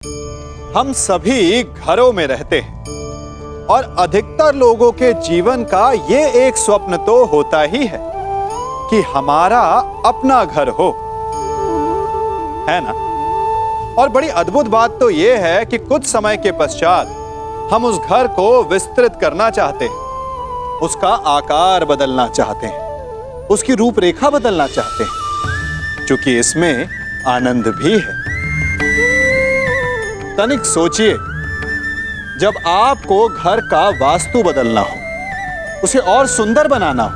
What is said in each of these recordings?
हम सभी घरों में रहते हैं और अधिकतर लोगों के जीवन का ये एक स्वप्न तो होता ही है कि हमारा अपना घर हो, है ना। और बड़ी अद्भुत बात तो ये है कि कुछ समय के पश्चात हम उस घर को विस्तृत करना चाहते हैं, उसका आकार बदलना चाहते हैं, उसकी रूपरेखा बदलना चाहते हैं, क्योंकि इसमें आनंद भी है। तनिक सोचिए, जब आपको घर का वास्तु बदलना हो, उसे और सुंदर बनाना हो,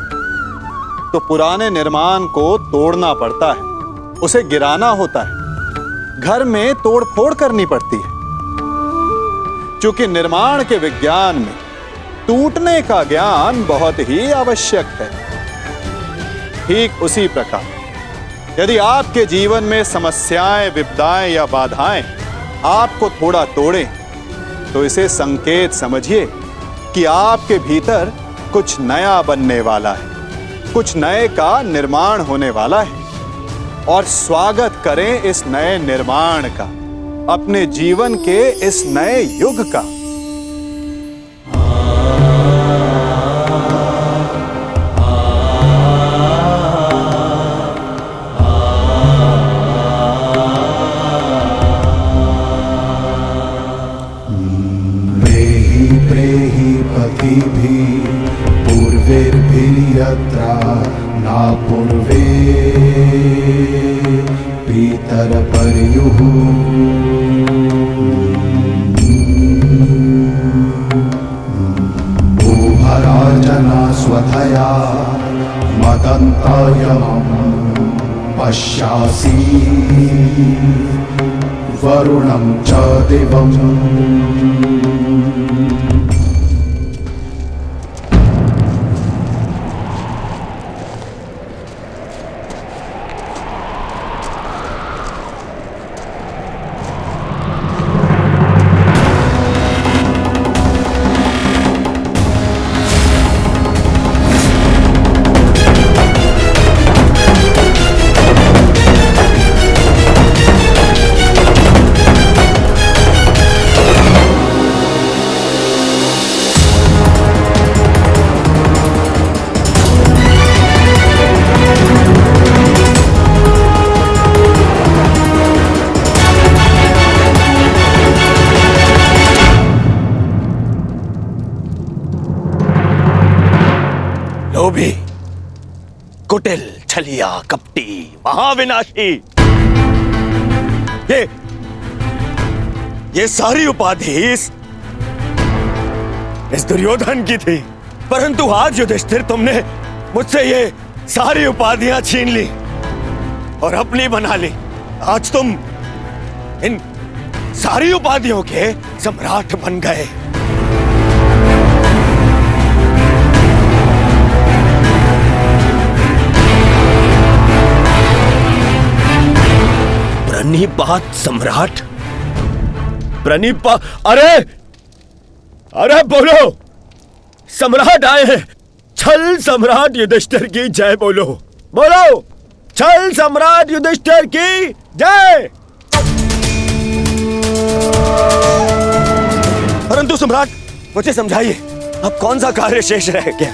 तो पुराने निर्माण को तोड़ना पड़ता है, उसे गिराना होता है, घर में तोड़फोड़ करनी पड़ती है। क्योंकि निर्माण के विज्ञान में टूटने का ज्ञान बहुत ही आवश्यक है। ठीक उसी प्रकार यदि आपके जीवन में समस्याएं, विपदाएं या बाधाएं आपको थोड़ा तोड़ें, तो इसे संकेत समझिए कि आपके भीतर कुछ नया बनने वाला है, कुछ नए का निर्माण होने वाला है। और स्वागत करें इस नए निर्माण का, अपने जीवन के इस नए युग का। पूर्वेर्भिर्यत्रा ना पूर्वे पितरपर्युः उभराजना स्वधया मदन्तायमं पश्यासि वरुणं च दिवम्। लोभी, कुटिल, छलिया, कपटी, महाविनाशी, ये सारी उपाधि इस दुर्योधन की थी। परंतु आज युधिष्ठिर, तुमने मुझसे ये सारी उपाधियां छीन ली और अपनी बना ली। आज तुम इन सारी उपाधियों के सम्राट बन गए। प्रणिपात सम्राट, प्रणिपा, अरे बोलो, सम्राट आए हैं। छल सम्राट युधिष्ठिर की जय बोलो, बोलो, छल सम्राट युधिष्ठिर की जय। परंतु सम्राट, मुझे समझाइए, अब कौन सा कार्य शेष रह गया?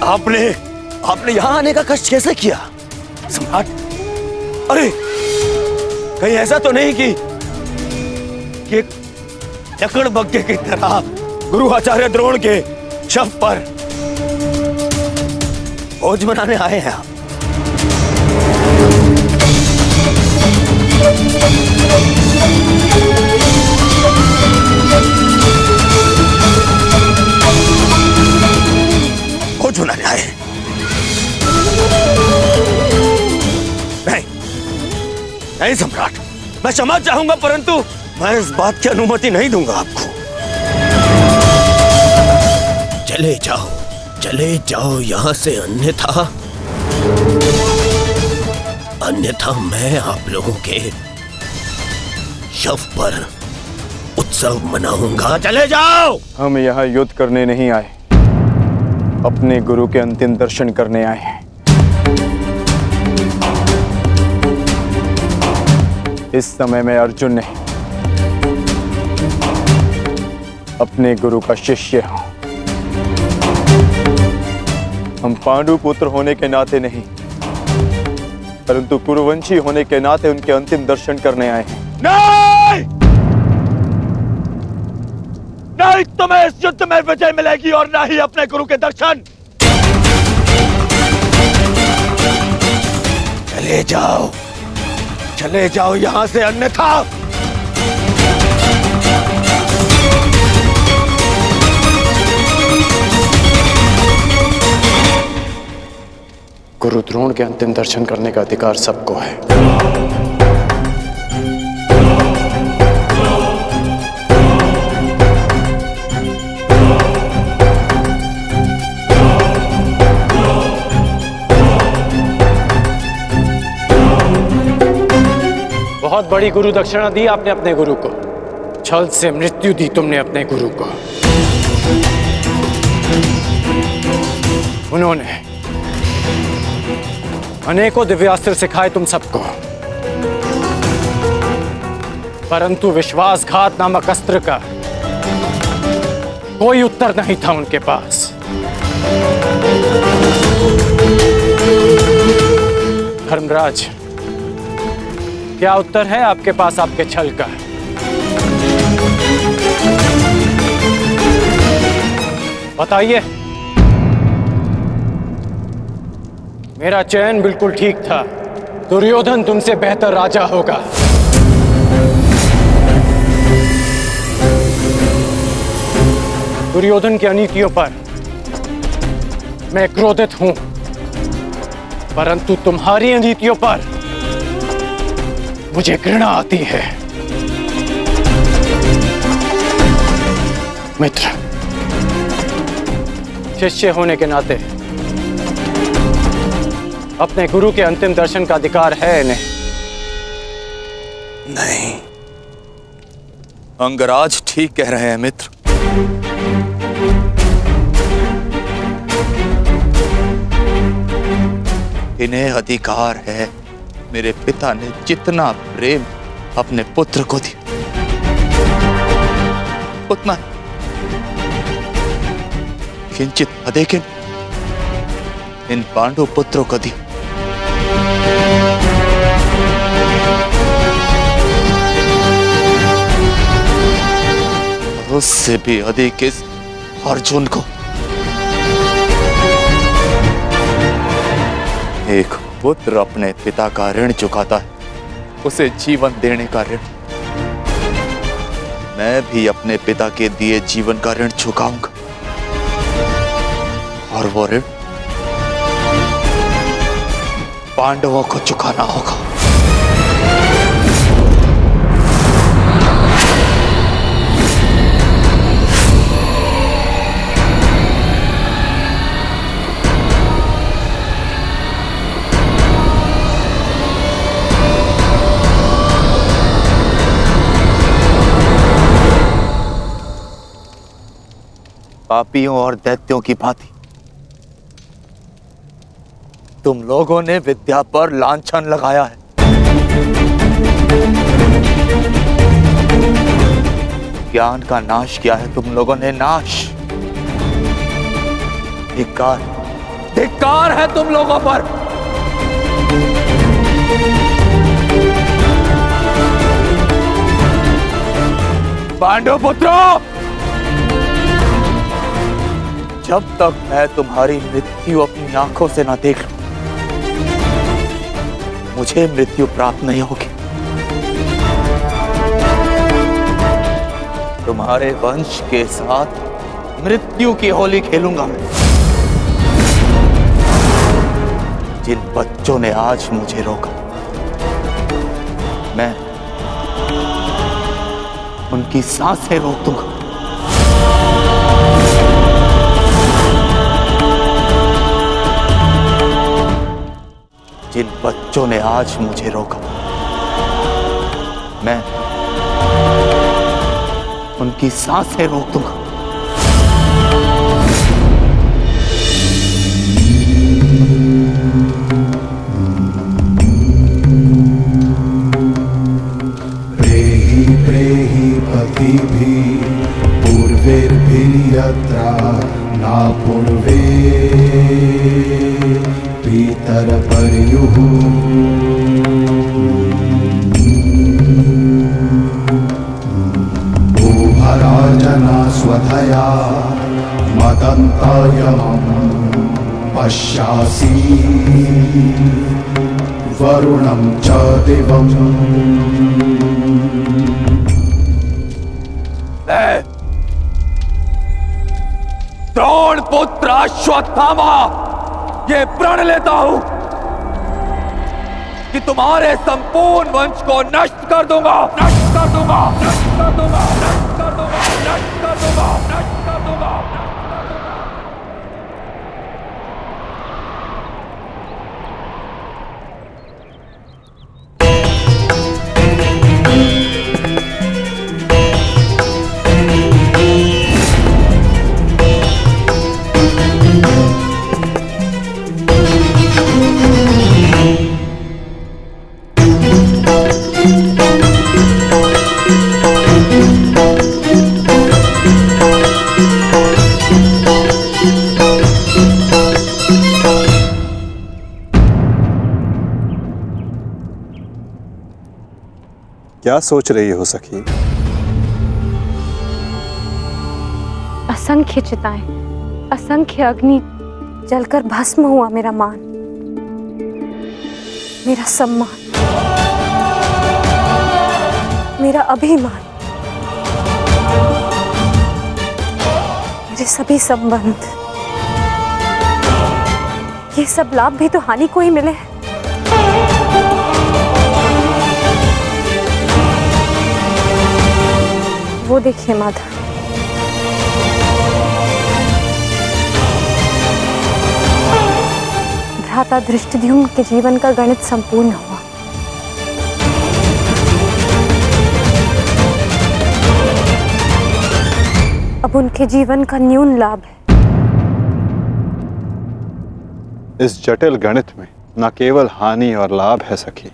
आपने यहां आने का कष्ट कैसे किया सम्राट? अरे कहीं ऐसा तो नहीं कि चकड़बग्गे की तरह गुरु आचार्य द्रोण के शव पर भोज मनाने आए हैं आप? भोज मनाने आए हैं? नहीं सम्राट, मैं क्षमा चाहूंगा, परंतु मैं इस बात की अनुमति नहीं दूंगा आपको। चले जाओ यहां से, अन्यथा मैं आप लोगों के शव पर उत्सव मनाऊंगा। चले जाओ। हम यहाँ युद्ध करने नहीं आए, अपने गुरु के अंतिम दर्शन करने आए हैं। इस समय मैं अर्जुन नहीं, अपने गुरु का शिष्य हूं। हम पांडु पुत्र होने के नाते नहीं, परंतु कुरुवंशी होने के नाते उनके अंतिम दर्शन करने आए हैं। नहीं, नहीं तुम्हें इस युद्ध में विजय मिलेगी और ना ही अपने गुरु के दर्शन। चले जाओ यहां से, अन्यथा गुरु द्रोण के अंतिम दर्शन करने का अधिकार सबको है। बहुत बड़ी गुरु दक्षिणा दी आपने अपने गुरु को। छल से मृत्यु दी तुमने अपने गुरु को। उन्होंने अनेकों दिव्यास्त्र सिखाए तुम सबको, परंतु विश्वासघात नामक अस्त्र का कोई उत्तर नहीं था उनके पास। धर्मराज, क्या उत्तर है आपके पास आपके छल का? बताइए। मेरा चयन बिल्कुल ठीक था। दुर्योधन तुमसे बेहतर राजा होगा। दुर्योधन की अनीतियों पर मैं क्रोधित हूं, परंतु तुम्हारी अनीतियों पर मुझे घृणा आती है। मित्र, शिष्य होने के नाते अपने गुरु के अंतिम दर्शन का अधिकार है इन्हें? नहीं, अंगराज ठीक कह रहे हैं मित्र। इन्हें अधिकार है। मेरे पिता ने जितना प्रेम अपने पुत्र को दिया, उतना किंचित अधिक इन पांडु पुत्रों को दिया। उससे भी अधिक इस अर्जुन को। एक पुत्र अपने पिता का ऋण चुकाता है, उसे जीवन देने का ऋण। मैं भी अपने पिता के दिए जीवन का ऋण चुकाऊंगा, और वो ऋण पांडवों को चुकाना होगा। पापियों और दैत्यों की भांति तुम लोगों ने विद्या पर लांछन लगाया है। ज्ञान का नाश किया है तुम लोगों ने, नाश। धिक्कार, धिक्कार है तुम लोगों पर। पांडव पुत्रों, जब तक मैं तुम्हारी मृत्यु अपनी आंखों से ना देख लूं, मुझे मृत्यु प्राप्त नहीं होगी। तुम्हारे वंश के साथ मृत्यु की होली खेलूंगा मैं। जिन बच्चों ने आज मुझे रोका, मैं उनकी सांसें रोक दूंगा। जिन बच्चों ने आज मुझे रोका, मैं उनकी सांसें रोक दूंगा। प्रेहि प्रेहि पतिभिः पूर्व पूर्वेर्भिर्यत्रा नापूर्वे पितरपर्युः उभराजना स्वधया मदन्तायमं पश्यासि वरुणं च दिवम् द्रोण पुत्र अश्वत्थामा, ये प्रण लेता हूं कि तुम्हारे संपूर्ण वंश को नष्ट कर दूंगा, नष्ट कर दूंगा, नष्ट कर दूंगा, नष्ट कर दूंगा, नष्ट कर दूंगा, नष्ट कर दूंगा। क्या सोच रही हो सखी? असंख्य चिताएं, असंख्य अग्नि जलकर भस्म हुआ मेरा मान, मेरा सम्मान, मेरा अभिमान, मेरे सभी संबंध, ये सब लाभ भी तो हानि को ही मिले हैं। वो देखिए माधव, भ्राता धृष्टद्युम्न के जीवन का गणित संपूर्ण हुआ। अब उनके जीवन का न्यून लाभ है। इस जटिल गणित में न केवल हानि और लाभ है सखी,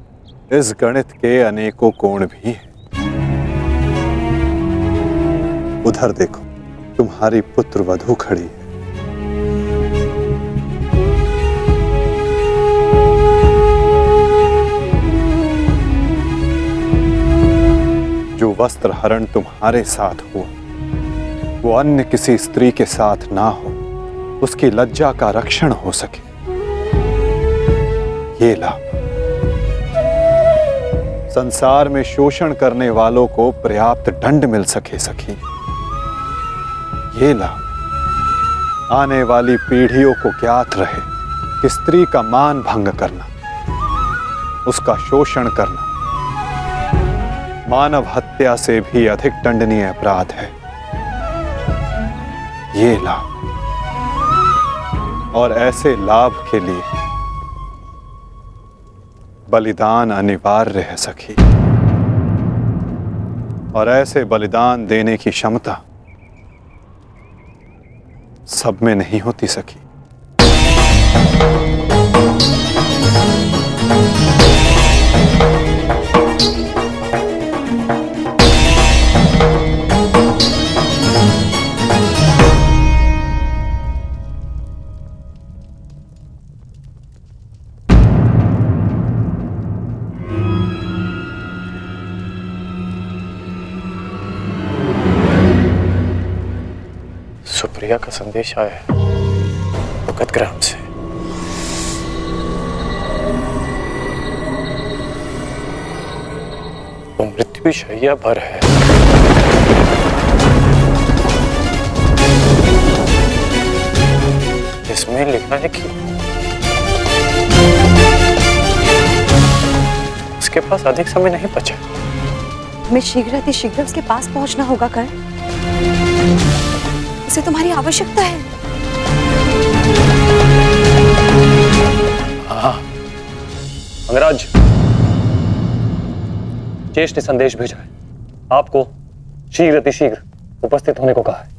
इस गणित के अनेकों कोण भी हैं। उधर देखो, तुम्हारी पुत्र वधू खड़ी है। जो वस्त्र हरण तुम्हारे साथ हुआ, वो अन्य किसी स्त्री के साथ ना हो, उसकी लज्जा का रक्षण हो सके, ये लाभ। संसार में शोषण करने वालों को पर्याप्त दंड मिल सके सखी, ये लाभ। आने वाली पीढ़ियों को ज्ञात रहे कि स्त्री का मान भंग करना, उसका शोषण करना मानव हत्या से भी अधिक दंडनीय अपराध है, ये लाभ। और ऐसे लाभ के लिए बलिदान अनिवार्य है सखी, और ऐसे बलिदान देने की क्षमता सब में नहीं होती सखी। सुप्रिया का संदेश आया है भगतग्राम से। वो मृत्यु शैया पर है। इसमें लिखा है कि उसके पास अधिक समय नहीं बचा। हमें शीघ्र उसके पास पहुंचना होगा। कर उसे तुम्हारी आवश्यकता है। हाँ अंगराज, ज्येष्ठ ने संदेश भेजा है, आपको शीघ्र उपस्थित होने को कहा है।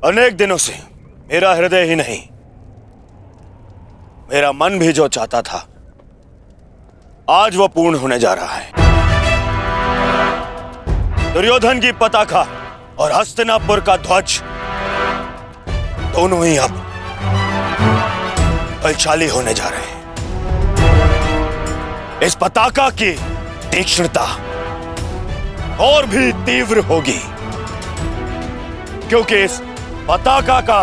अनेक दिनों से मेरा हृदय ही नहीं, मेरा मन भी जो चाहता था, आज वो पूर्ण होने जा रहा है। दुर्योधन की पताका और हस्तिनापुर का ध्वज दोनों ही अब बलशाली होने जा रहे हैं। इस पताका की तीक्ष्णता और भी तीव्र होगी, क्योंकि इस पताका का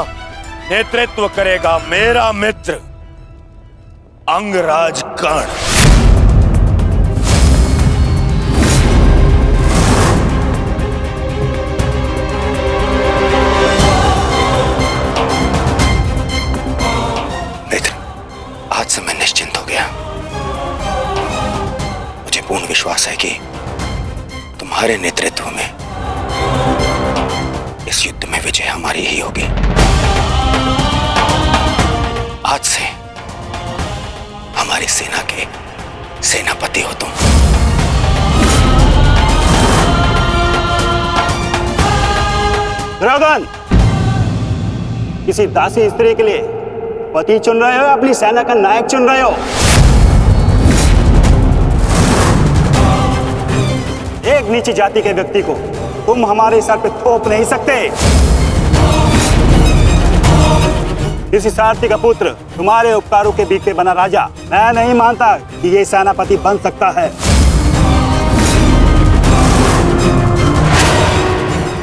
नेतृत्व करेगा मेरा मित्र अंगराज कर्ण। मित्र, आज से मैं निश्चिंत हो गया। मुझे पूर्ण विश्वास है कि तुम्हारे नेतृत्व में इस युद्ध में विजय हमारी ही होगी। आज से हमारी सेना के सेनापति हो तुम। दुर्योधन, किसी दासी स्त्री के लिए पति चुन रहे हो, अपनी सेना का नायक चुन रहे हो? एक नीची जाति के व्यक्ति को तुम हमारे सर पे थोप नहीं सकते। किसी सारथी का पुत्र तुम्हारे उपकारों के बीच पे बना राजा मैं नहीं मानता कि ये सेनापति बन सकता है,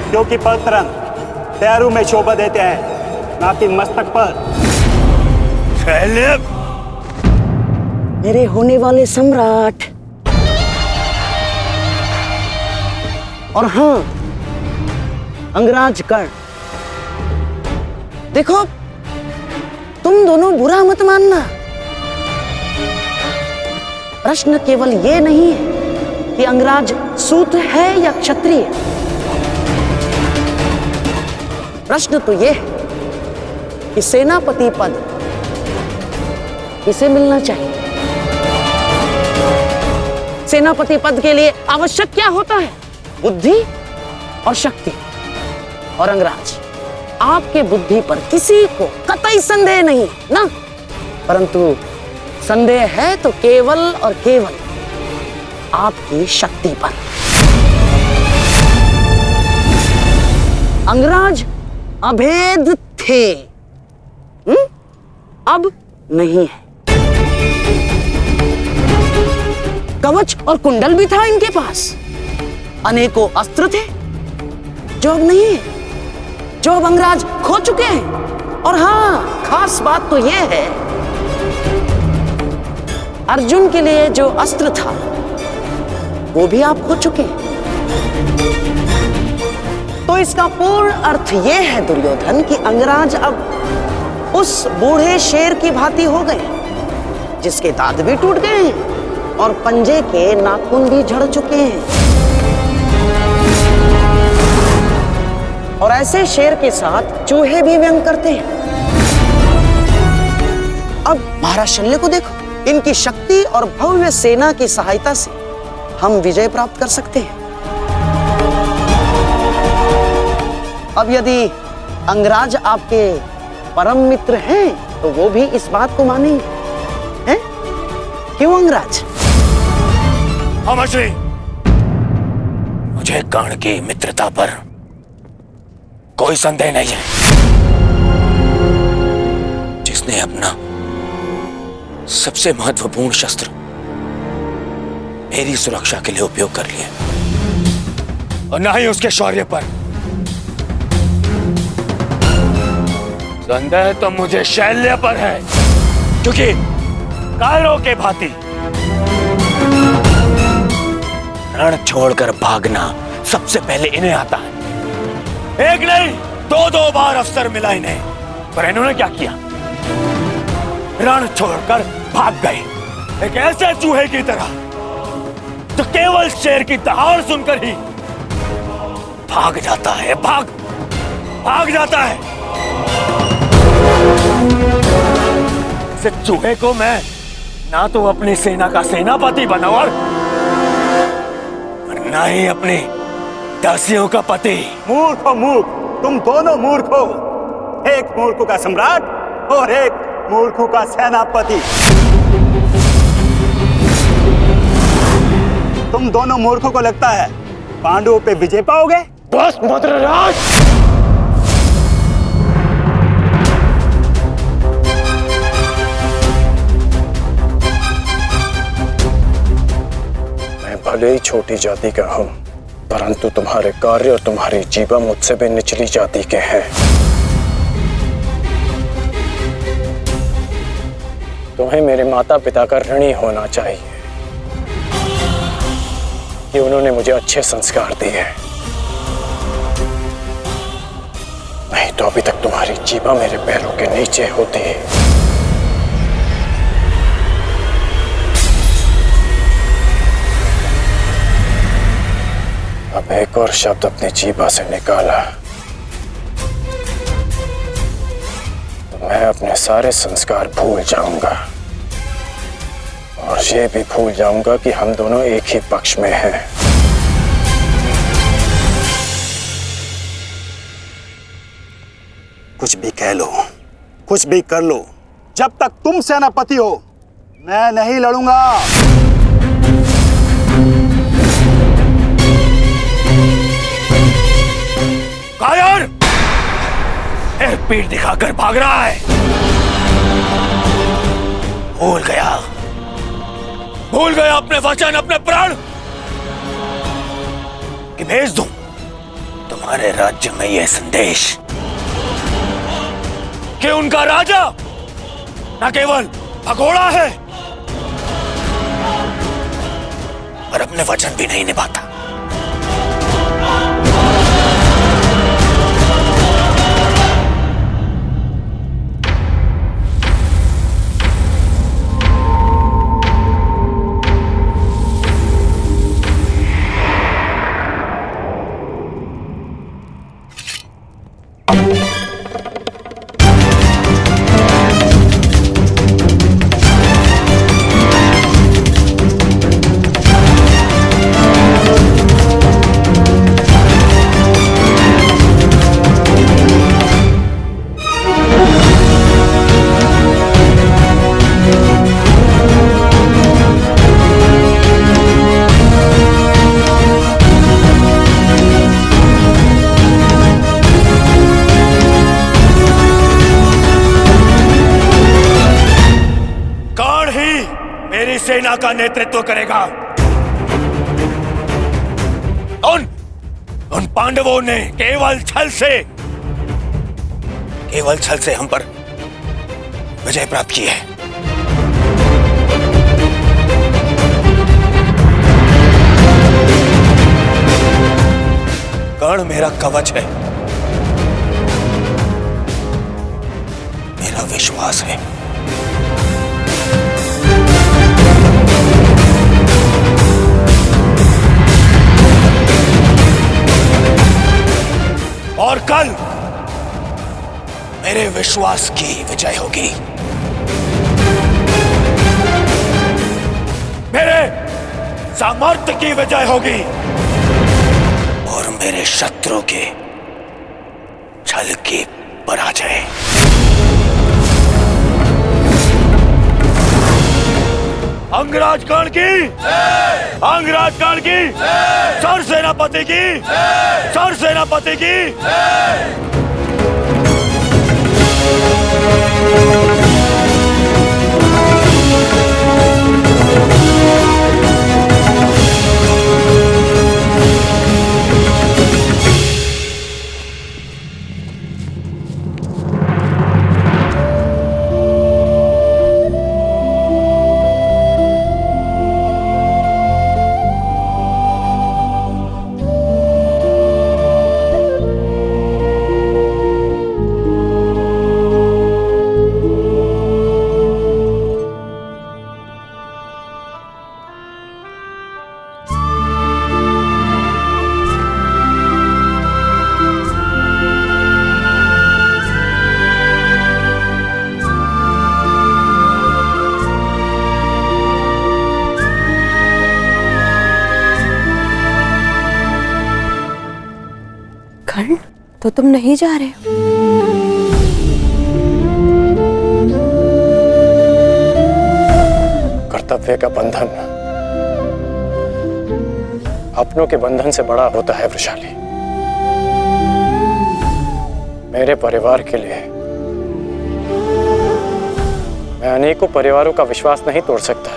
क्योंकि पलतरन पैरों में शोभा देते हैं, ना कि मस्तक पर। मेरे होने वाले सम्राट, और हाँ, अंगराज कर्ण, देखो तुम दोनों बुरा मत मानना। प्रश्न केवल ये नहीं है कि अंगराज सूत है या क्षत्रिय। प्रश्न तो ये है कि सेनापति पद किसे मिलना चाहिए। सेनापति पद के लिए आवश्यक क्या होता है? बुद्धि और शक्ति। और अंगराज, आपके बुद्धि पर किसी को कतई संदेह नहीं ना, परंतु संदेह है तो केवल और केवल आपकी शक्ति पर। अंगराज अभेद थे, अब नहीं है। कवच और कुंडल भी था इनके पास, अनेकों अस्त्र थे जो अब नहीं है, जो अब अंगराज खो चुके हैं। और हाँ, खास बात तो यह है, अर्जुन के लिए जो अस्त्र था वो भी आप खो चुके हैं। तो इसका पूर्ण अर्थ यह है दुर्योधन कि अंगराज अब उस बूढ़े शेर की भांति हो गए, जिसके दांत भी टूट गए हैं और पंजे के नाखून भी झड़ चुके हैं। और ऐसे शेर के साथ चूहे भी व्यंग करते हैं। अब महाराज शल्य को देखो, इनकी शक्ति और भव्य सेना की सहायता से हम विजय प्राप्त कर सकते हैं। अब यदि अंगराज आपके परम मित्र हैं तो वो भी इस बात को मानेंगे, हैं? क्यों अंगराज? हाँ श्री, मुझे कर्ण की मित्रता पर कोई संदेह नहीं है। जिसने अपना सबसे महत्वपूर्ण शस्त्र मेरी सुरक्षा के लिए उपयोग कर लिया, और ना ही उसके शौर्य पर। संदेह तो मुझे शैल्य पर है, क्योंकि कालों के भांति रण छोड़कर भागना सबसे पहले इन्हें आता है। एक नहीं, दो बार अवसर मिला इन्हें, पर इन्होंने क्या किया? रण छोड़कर भाग गए, एक ऐसे चूहे की तरह जो केवल शेर की दहाड़ सुनकर ही भाग जाता है, भाग जाता है। इस चूहे को मैं ना तो अपनी सेना का सेनापति बनाऊं और ना ही अपने दासियों का पति। मूर्ख हो मूर्ख, तुम दोनों मूर्ख हो, एक मूर्खों का सम्राट और एक मूर्खों का सेनापति। तुम दोनों मूर्खों को लगता है पांडवों पे विजय पाओगे? बस मद्रराज, मैं भले ही छोटी जाति का हूं, परंतु तुम्हारे कार्य और तुम्हारी जीवा मुझसे भी निचली जाति के हैं। तुम्हें मेरे माता पिता का ऋणी होना चाहिए कि उन्होंने मुझे अच्छे संस्कार दिए, नहीं तो अभी तक तुम्हारी जीवा मेरे पैरों के नीचे होती। अब एक और शब्द अपनी जीवा से निकाला तो मैं अपने सारे संस्कार भूल जाऊंगा और ये भी भूल जाऊंगा कि हम दोनों एक ही पक्ष में हैं। कुछ भी कह लो, कुछ भी कर लो, जब तक तुम सेनापति हो मैं नहीं लड़ूंगा। कायर, फिर पीठ दिखाकर भाग रहा है। भूल गया अपने वचन, अपने प्राण कि भेज दूं तुम्हारे राज्य में यह संदेश कि उनका राजा न केवल भगोड़ा है पर अपने वचन भी नहीं निभाता। सेना का नेतृत्व करेगा। उन पांडवों ने केवल छल से हम पर विजय प्राप्त की है। कर्ण मेरा कवच है, मेरा विश्वास है। और कल मेरे विश्वास की विजय होगी, मेरे सामर्थ्य की विजय होगी और मेरे शत्रु के छल की पराजय। अंगराज कर्ण की, अंगराज कर्ण की, सर सेनापति की, सर सेनापति की। कर्ण, तो तुम नहीं जा रहे हो? कर्तव्य का बंधन अपनों के बंधन से बड़ा होता है वृषाली। मेरे परिवार के लिए मैं अनेकों परिवारों का विश्वास नहीं तोड़ सकता।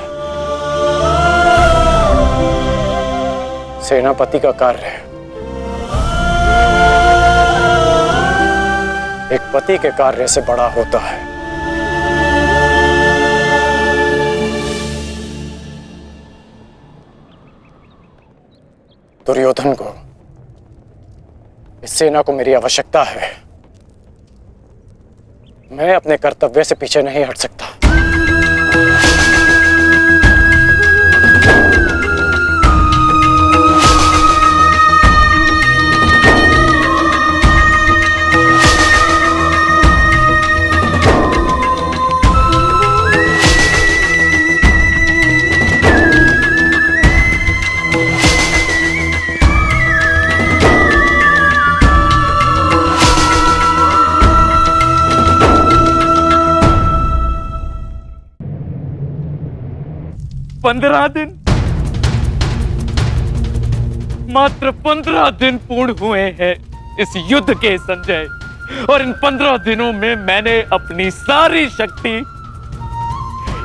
सेनापति का कार्य एक पति के कार्य से बड़ा होता है। दुर्योधन को, इस सेना को मेरी आवश्यकता है। मैं अपने कर्तव्य से पीछे नहीं हट सकता। मात्र 15 दिन पूर्ण हुए हैं इस युद्ध के संजय, और इन 15 दिनों में मैंने अपनी सारी शक्ति,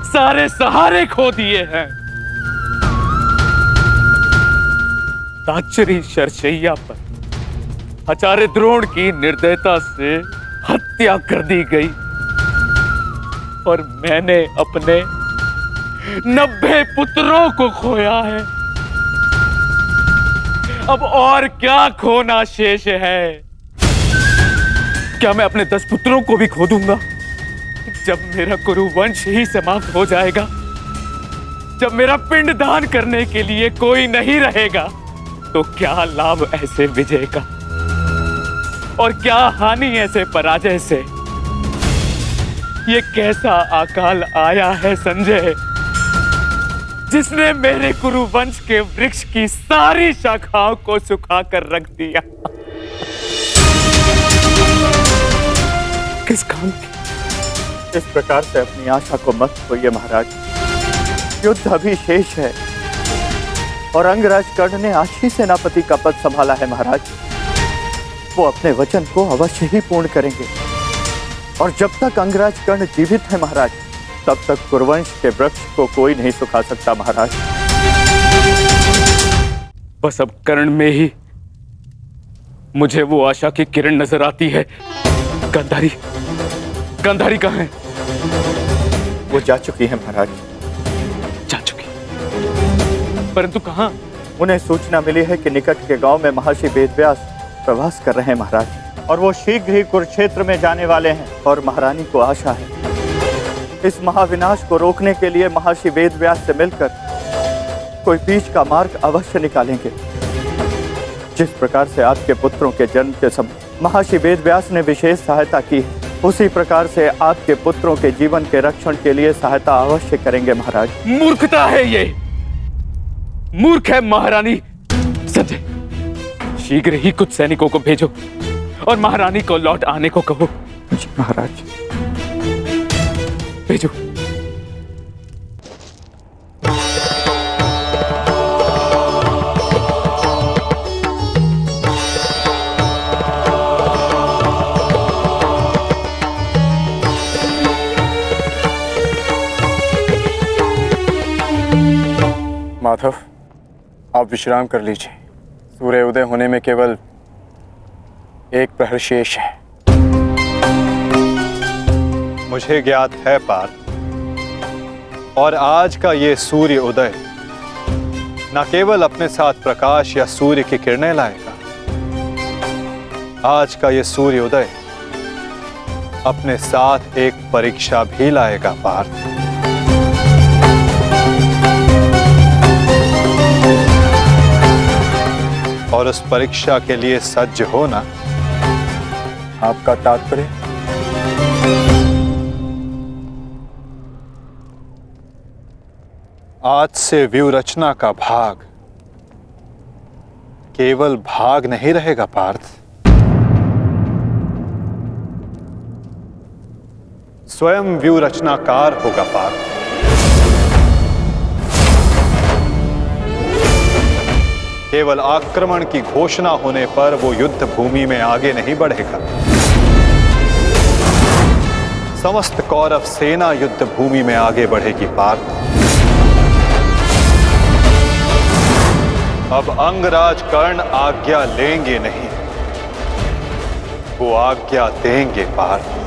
सारे सहारे खो दिए हैं। ताचरी शरशैया पर आचार्य द्रोण की निर्दयता से हत्या कर दी गई, और मैंने अपने 90 पुत्रों को खोया है। अब और क्या खोना शेष है? क्या मैं अपने 10 पुत्रों को भी खो दूंगा? जब मेरा कुरुवंश ही समाप्त हो जाएगा, जब मेरा पिंड दान करने के लिए कोई नहीं रहेगा, तो क्या लाभ ऐसे विजय का, और क्या हानि ऐसे पराजय से? ये कैसा अकाल आया है संजय, जिसने मेरे कुरुवंश के वृक्ष की सारी शाखाओं को सुखा कर रख दिया। किस काम की? इस प्रकार से अपनी आशा को मत खोइए महाराज। युद्ध अभी शेष है और अंगराज कर्ण ने आज ही सेनापति का पद संभाला है महाराज। वो अपने वचन को अवश्य ही पूर्ण करेंगे, और जब तक अंगराज कर्ण जीवित है महाराज, तब तक कुरुवंश के वृक्ष को कोई नहीं सुखा सकता महाराज। बस अब कर्ण में ही मुझे वो आशा की किरण नजर आती है। गांधारी, गांधारी कहाँ है? वो जा चुकी है महाराज। जा चुकी, परंतु कहाँ? उन्हें सूचना मिली है कि निकट के गांव में महर्षि वेदव्यास प्रवास कर रहे हैं महाराज, और वो शीघ्र ही कुरुक्षेत्र में जाने वाले हैं। और महारानी को आशा है इस महाविनाश को रोकने के लिए महर्षि वेदव्यास से मिलकर कोई बीच का मार्ग अवश्य निकालेंगे। जिस प्रकार से आपके पुत्रों के जन्म के समय महर्षि वेदव्यास ने विशेष सहायता की, उसी प्रकार से आपके पुत्रों के जीवन के रक्षण के लिए सहायता अवश्य करेंगे महाराज। मूर्खता है ये, मूर्ख है महारानी। संजय, शीघ्र ही कुछ सैनिकों को भेजो और महारानी को लौट आने को कहो। जी महाराज। भेजो। माधव, आप विश्राम कर लीजिए। सूर्य उदय होने में केवल एक प्रहर शेष है। मुझे ज्ञात है पार्थ, और आज का ये सूर्य उदय न केवल अपने साथ प्रकाश या सूर्य की किरणें लाएगा, आज का ये सूर्य उदय अपने साथ एक परीक्षा भी लाएगा पार्थ। और उस परीक्षा के लिए सज्ज होना। आपका तात्पर्य? आज से व्यूह रचना का भाग केवल भाग नहीं रहेगा पार्थ, स्वयं व्यू रचनाकार होगा पार्थ। केवल आक्रमण की घोषणा होने पर वो युद्ध भूमि में आगे नहीं बढ़ेगा। समस्त कौरव सेना युद्ध भूमि में आगे बढ़ेगी पार्थ। अब अंगराज कर्ण आज्ञा लेंगे नहीं, वो आज्ञा देंगे पार्थ।